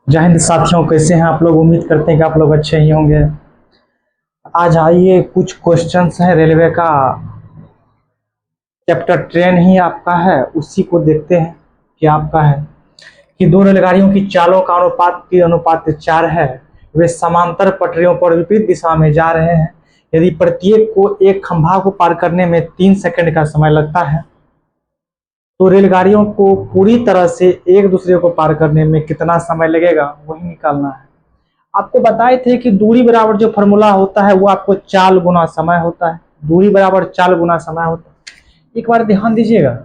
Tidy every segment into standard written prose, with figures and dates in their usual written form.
जय हिंद साथियों, कैसे हैं आप लोग। उम्मीद करते हैं कि आप लोग अच्छे ही होंगे। आज आइए कुछ क्वेश्चंस हैं रेलवे का। चैप्टर ट्रेन ही आपका है, उसी को देखते हैं कि आपका है कि दो रेलगाड़ियों की चालों का अनुपात 3:4 है। वे समांतर पटरियों पर विपरीत दिशा में जा रहे हैं। यदि प्रत्येक को एक खंभा को पार करने में 3 सेकंड का समय लगता है तो रेलगाड़ियों को पूरी तरह से एक दूसरे को पार करने में कितना समय लगेगा, वही निकालना है। आपको बताए थे कि दूरी बराबर जो फॉर्मूला होता है वो आपको चाल गुना समय होता है। दूरी बराबर चाल गुना समय होता है। एक बार ध्यान दीजिएगा,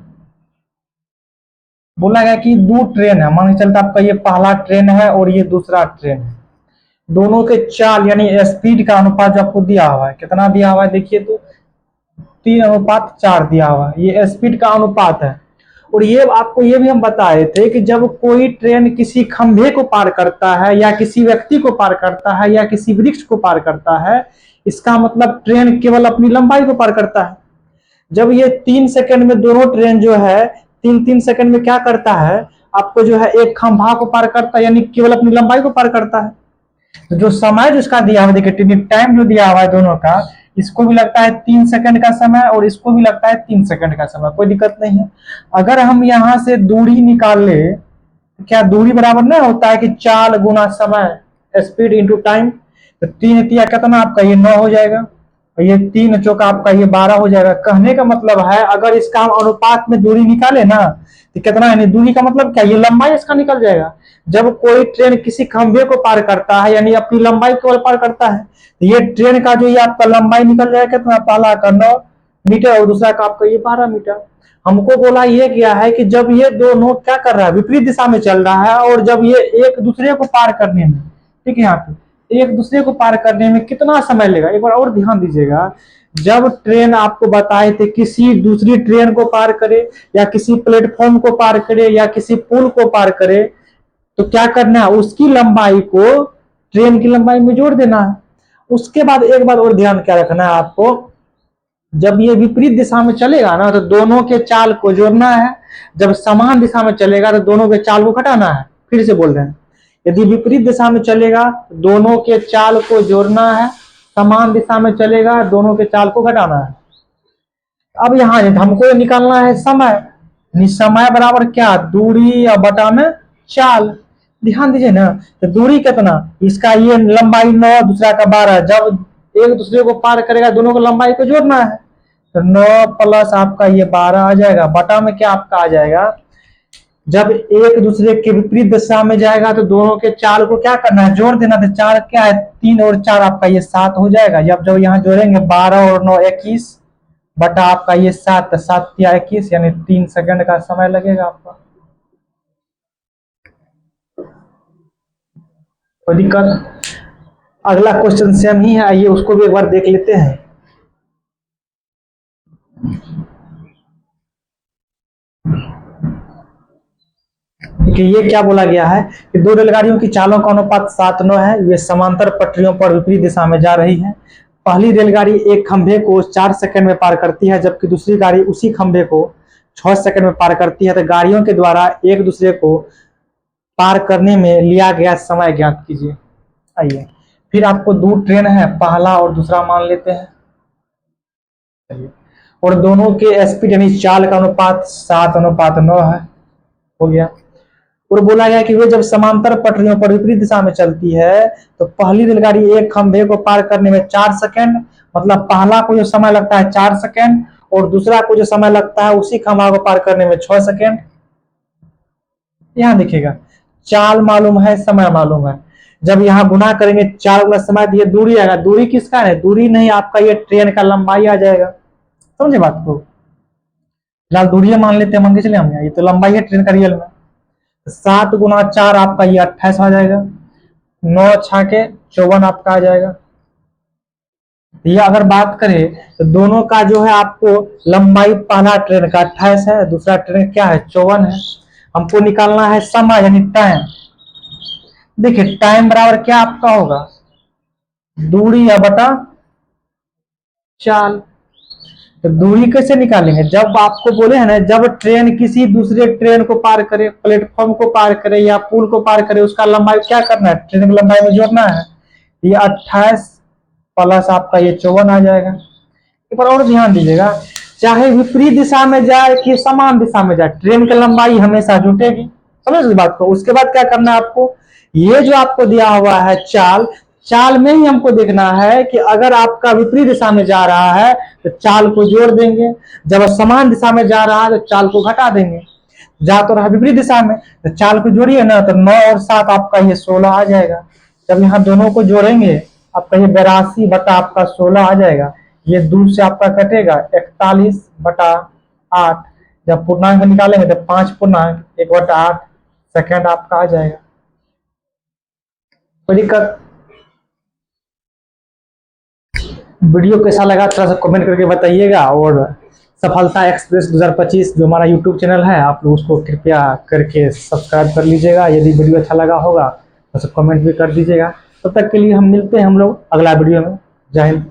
बोला गया कि दो ट्रेन है। मान के चलता आपका ये पहला ट्रेन है और ये दूसरा ट्रेन है। दोनों के चाल यानी स्पीड का अनुपात जो आपको दिया हुआ है, कितना दिया हुआ है देखिए तो 3:4 दिया हुआ है। ये स्पीड का अनुपात है। और ये आपको ये भी हम बताए थे कि जब कोई ट्रेन किसी खंभे को पार करता है या किसी व्यक्ति को पार करता है या किसी वृक्ष को पार करता है, इसका मतलब ट्रेन केवल अपनी लंबाई को पार करता है। जब ये 3 सेकंड में दोनों ट्रेन जो है 3-3 सेकंड में क्या करता है, आपको जो है एक खंभा को पार करता है, यानी केवल अपनी लंबाई को पार करता है। तो जो समय जिसका दिया हुआ देखिए, टाइम जो दिया हुआ है दोनों का, इसको भी लगता है 3 सेकंड का समय और इसको भी लगता है 3 सेकंड का समय। कोई दिक्कत नहीं है। अगर हम यहाँ से दूरी निकाल ले, क्या दूरी बराबर नहीं होता है कि चाल गुना समय, स्पीड इंटू टाइम। तो 3 कितना आपका ये 9 हो जाएगा और ये 3 चौका आपका ये 12 हो जाएगा। कहने का मतलब है अगर इसका हम अनुपात में दूरी निकाले ना तो कितना, यानी दूरी का मतलब क्या, ये लंबाई इसका निकल जाएगा। जब कोई ट्रेन किसी खंभे को पार करता है यानी अपनी लंबाई केवल पार करता है, तो ये ट्रेन का जो ये आपका लंबाई निकल जाएगा कितना, पहला का 9 मीटर और दूसरा का आपका ये 12 मीटर। हमको बोला ये गया है कि जब ये दोनों क्या कर रहा है, विपरीत दिशा में चल रहा है और जब ये एक दूसरे को पार करने में, ठीक है, यहाँ पे एक दूसरे को पार करने में कितना समय लेगा, एक बार और ध्यान दीजिएगा। जब ट्रेन आपको बताए थे किसी दूसरी ट्रेन को पार करे या किसी प्लेटफॉर्म को पार करे या किसी पुल को पार करे, तो क्या करना है, उसकी लंबाई को ट्रेन की लंबाई में जोड़ देना है। उसके बाद एक बात और ध्यान क्या रखना है आपको, जब ये विपरीत दिशा में चलेगा ना तो दोनों के चाल को जोड़ना है। जब समान दिशा में चलेगा तो दोनों के चाल को घटाना है। फिर से बोल रहे हैं, यदि विपरीत दिशा में चलेगा तो दोनों के चाल को जोड़ना है, समान दिशा में चलेगा दोनों के चाल को घटाना है। अब यहाँ हमको निकालना है समय। समय बराबर क्या, दूरी या बटा में चाल। ध्यान दीजिए ना, तो दूरी कितना, इसका ये लंबाई 9 दूसरा का 12। जब एक दूसरे को पार करेगा दोनों को लंबाई को जोड़ना है, तो 9 प्लस आपका ये 12 आ जाएगा। बटा में क्या आपका आ जाएगा, जब एक दूसरे के विपरीत दिशा में जाएगा तो दोनों के चाल को क्या करना है, जोड़ देना। तो 4 क्या है, 3 और 4 आपका ये 7 हो जाएगा। जब यहाँ जोड़ेंगे 12 और 9 21 बटा आपका ये 7, 7 या 21 यानी 3 सेकंड का समय लगेगा आपका। कोई दिक्कत। अगला क्वेश्चन सेम ही है, आइए उसको भी एक बार देख लेते हैं। देखिए ये क्या बोला गया है कि दो रेलगाड़ियों की चालों का अनुपात 7:9 है। वे समांतर पटरियों पर विपरीत दिशा में जा रही हैं। पहली रेलगाड़ी एक खंभे को 4 सेकंड में पार करती है, जबकि दूसरी गाड़ी उसी खंभे को 6 सेकंड में पार करती है। तो गाड़ियों के द्वारा एक दूसरे को पार करने में लिया गया समय ज्ञात कीजिए। आइए फिर आपको दो ट्रेन है, पहला और दूसरा मान लेते हैं। और दोनों के स्पीड यानी चाल का अनुपात 7:9 है, हो गया। और बोला गया कि वे जब समांतर पटरियों पर विपरीत दिशा में चलती है तो पहली रेलगाड़ी एक खंभे को पार करने में 4 सेकंड, मतलब पहला को जो समय लगता है 4 सेकंड और दूसरा को जो समय लगता है उसी खंभा को पार करने में 6 सेकंड। यहां देखिएगा, चाल मालूम है, समय मालूम है। जब यहाँ गुना करेंगे 4 गुना समय, ये दूरी आएगा। दूरी किसका है, दूरी नहीं आपका ये ट्रेन का लंबाई आ जाएगा। समझे बात को, फिलहाल दूरी मान लेते हैं, मान के चले हम, ये तो लंबाई है ट्रेन का रियल में। 7 गुना 4 आपका ये 28 आ जाएगा। 9 छाके 54 आपका आ जाएगा। ये अगर बात करें तो दोनों का जो है आपको लंबाई, पहला ट्रेन का 28 है, दूसरा ट्रेन क्या है 54 है। हमको निकालना है समय यानी टाइम। देखिए टाइम बराबर क्या आपका होगा, दूरी या बटा चाल। तो दूरी कैसे निकालेंगे? जब आपको बोले हैं ना, जब ट्रेन किसी दूसरे ट्रेन को पार करे, प्लेटफॉर्म को पार करे या पुल को पार करे, उसका लंबाई क्या करना है? ट्रेन की लंबाई में जोड़ना है। ये 28 प्लस आपका ये 54 आ जाएगा। एक बार और ध्यान दीजिएगा, चाहे विपरीत दिशा में जाए कि समान दिशा में जाए, ट्रेन की लंबाई हमेशा जुटेगी। समझ इस बात को। उसके बाद क्या करना है आपको, ये जो आपको दिया हुआ है चाल, चाल में ही हमको देखना है कि अगर आपका विपरीत दिशा में जा रहा है तो चाल को जोड़ देंगे, जब समान दिशा में जा रहा है तो चाल को घटा देंगे। जा तो रहा विपरीत दिशा में तो चाल को जोड़िए ना, तो 9 और 7 आपका ये 16 आ जाएगा। जब यहाँ दोनों को जोड़ेंगे आपका ये 82 बटा आपका 16 आ जाएगा। ये 2 से आपका कटेगा 41 बटा 8। जब पूर्णांक निकालेंगे तो 5 पूर्णांक 1 बटा 8 सेकेंड आपका आ जाएगा। कोई दिक्कत? वीडियो कैसा लगा थोड़ा सा कमेंट करके बताइएगा। और सफलता एक्सप्रेस 2025 जो हमारा यूट्यूब चैनल है, आप लोग उसको कृपया करके सब्सक्राइब कर लीजिएगा। यदि वीडियो अच्छा लगा होगा तो सब कमेंट भी कर दीजिएगा। तब तक के लिए हम मिलते हैं हम लोग अगला वीडियो में। जय हिंद।